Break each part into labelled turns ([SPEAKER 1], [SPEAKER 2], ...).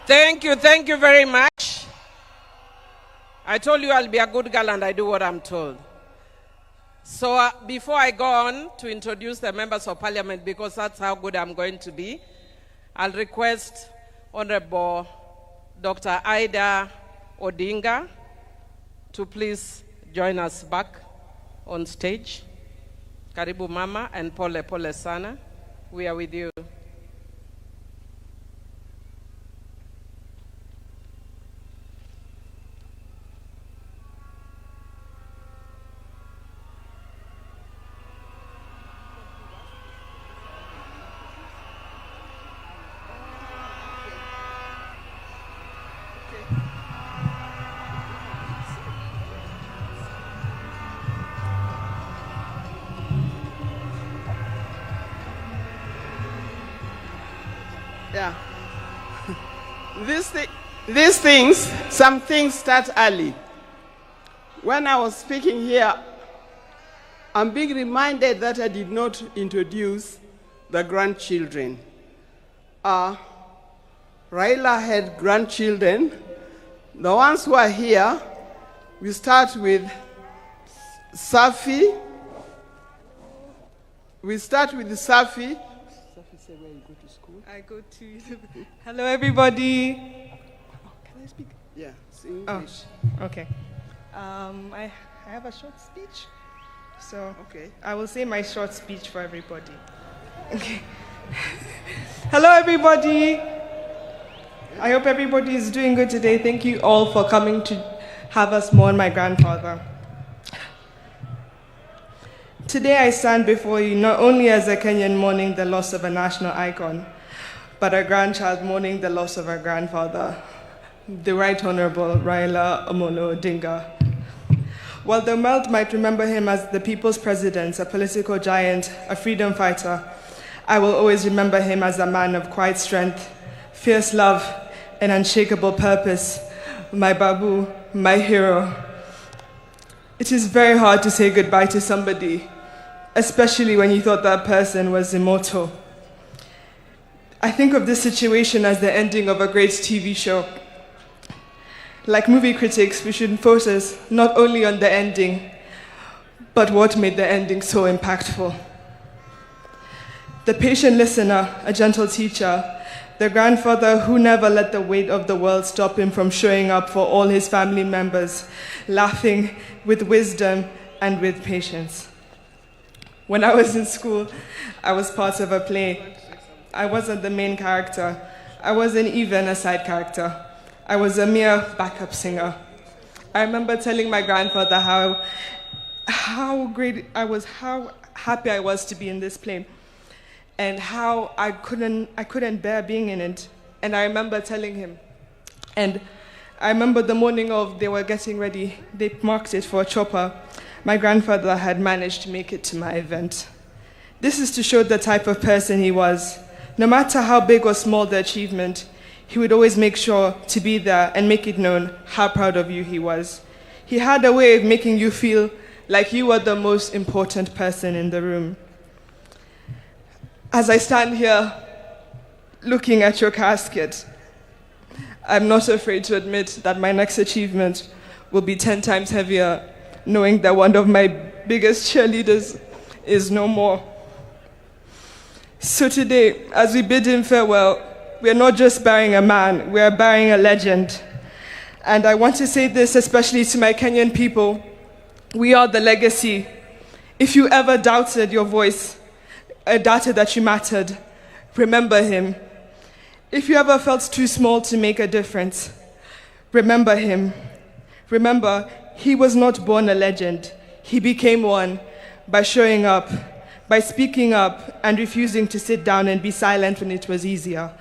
[SPEAKER 1] Thank you very much. I told you I'll be a good girl and I do what I'm told. So before I go on to introduce the members of parliament, because that's how good I'm going to be, I'll request Honorable Dr. Ida Odinga to please join us back on stage. Karibu Mama and Pole Sana. We are with you.
[SPEAKER 2] Yeah. These things, some things start early. When I was speaking here, I'm being reminded that I did not introduce the grandchildren. Raila had grandchildren. The ones who are here, we start with Safi. Safi said, where you go to school?
[SPEAKER 3] I go to... Hello, everybody.
[SPEAKER 2] Can I speak? Yeah, it's English.
[SPEAKER 3] Oh, okay. I have a short speech, so
[SPEAKER 2] okay.
[SPEAKER 3] I will say my short speech for everybody. Okay. Hello, everybody. I hope everybody is doing good today. Thank you all for coming to have us mourn my grandfather. Today I stand before you not only as a Kenyan mourning the loss of a national icon, but a grandchild mourning the loss of her grandfather, the Right Honorable Raila Odinga. While the world might remember him as the people's president, a political giant, a freedom fighter, I will always remember him as a man of quiet strength, fierce love, and unshakable purpose, my babu, my hero. It is very hard to say goodbye to somebody, especially when you thought that person was immortal. I think of this situation as the ending of a great TV show. Like movie critics, we should focus not only on the ending, but what made the ending so impactful. The patient listener, a gentle teacher, the grandfather who never let the weight of the world stop him from showing up for all his family members, laughing with wisdom and with patience. When I was in school, I was part of a play. I wasn't the main character. I wasn't even a side character. I was a mere backup singer. I remember telling my grandfather how great I was, how happy I was to be in this play, and how I couldn't bear being in it. And I remember telling him. And I remember the morning of they were getting ready, they marked it for a chopper. My grandfather had managed to make it to my event. This is to show the type of person he was. No matter how big or small the achievement, he would always make sure to be there and make it known how proud of you he was. He had a way of making you feel like you were the most important person in the room. As I stand here looking at your casket, I'm not afraid to admit that my next achievement will be 10 times heavier, knowing that one of my biggest cheerleaders is no more. So today, as we bid him farewell, we are not just burying a man, we are burying a legend. And I want to say this especially to my Kenyan people. We are the legacy. If you ever doubted your voice, doubted that you mattered, remember him. If you ever felt too small to make a difference, remember him. Remember, he was not born a legend. He became one by showing up, by speaking up and refusing to sit down and be silent when it was easier.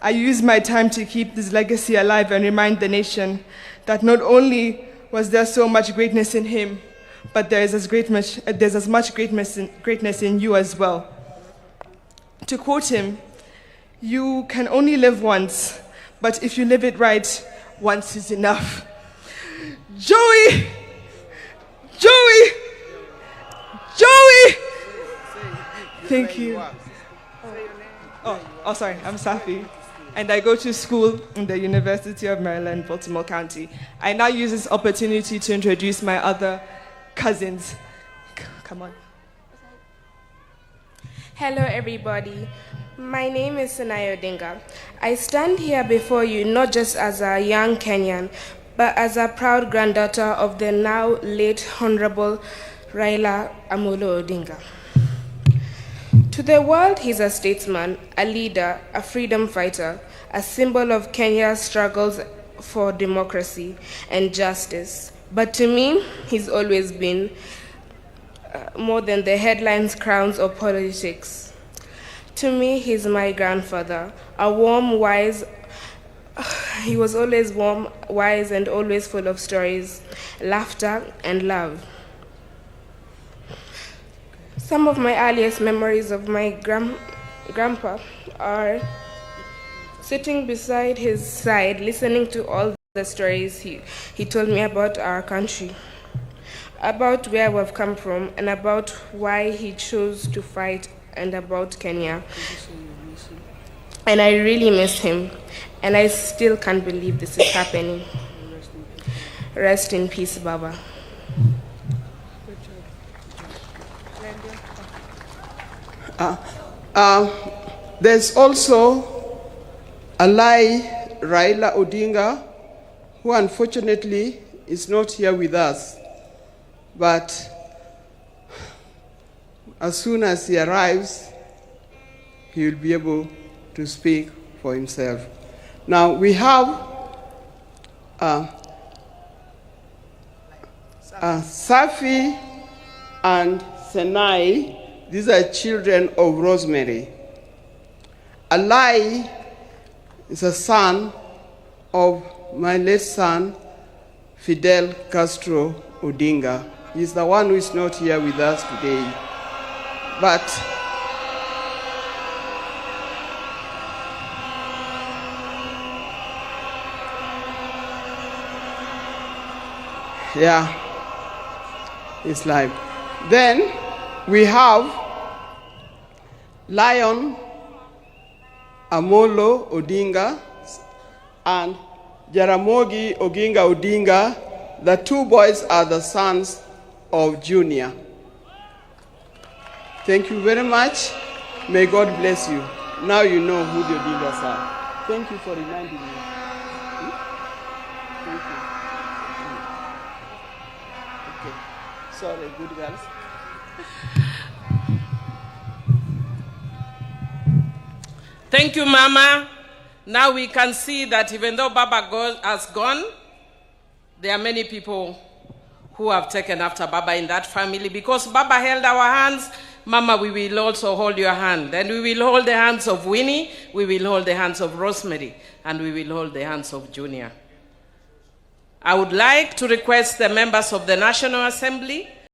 [SPEAKER 3] I used my time to keep this legacy alive and remind the nation that not only was there so much greatness in him, but there's as much greatness in you as well. To quote him, you can only live once, but if you live it right, once is enough. Joey! Joey! Joey! Thank you. Oh, sorry, I'm Safi. and I go to school in the University of Maryland, Baltimore County. I now use this opportunity to introduce my other cousins. Come on.
[SPEAKER 4] Hello, everybody. My name is Odinga. I stand here before you not just as a young Kenyan, but as a proud granddaughter of the now late Honorable Raila Odinga. To the world, he's a statesman, a leader, a freedom fighter, a symbol of Kenya's struggles for democracy and justice. But to me, he's always been more than the headlines, crowns, or politics. To me, he's my grandfather, a warm, wise. He was always warm, wise, and always full of stories, laughter, and love. Some of my earliest memories of my grandpa are sitting beside his side, listening to all the stories he told me about our country, about where we've come from, and about why he chose to fight, and about Kenya. And I really miss him, and I still can't believe this is happening. Rest in peace, Baba.
[SPEAKER 2] There's also Alai Raila Odinga, who unfortunately is not here with us. But as soon as he arrives, he will be able to speak for himself. Now we have Safi and Senai. These are children of Rosemary. Alai is a son of my late son, Fidel Castro Odinga. He's the one who is not here with us today. But yeah, it's live. Then we have Lion Amolo Odinga and Jaramogi Oginga Odinga. The two boys are the sons of Junior. Thank you very much. May God bless you. Now you know who the Odingas are. Thank you for reminding me. Thank you. Okay. Sorry, good girls.
[SPEAKER 1] Thank you, Mama. Now we can see that even though Baba has gone, there are many people who have taken after Baba in that family. Because Baba held our hands, Mama, we will also hold your hand. And we will hold the hands of Winnie, we will hold the hands of Rosemary, and we will hold the hands of Junior. I would like to request the members of the National Assembly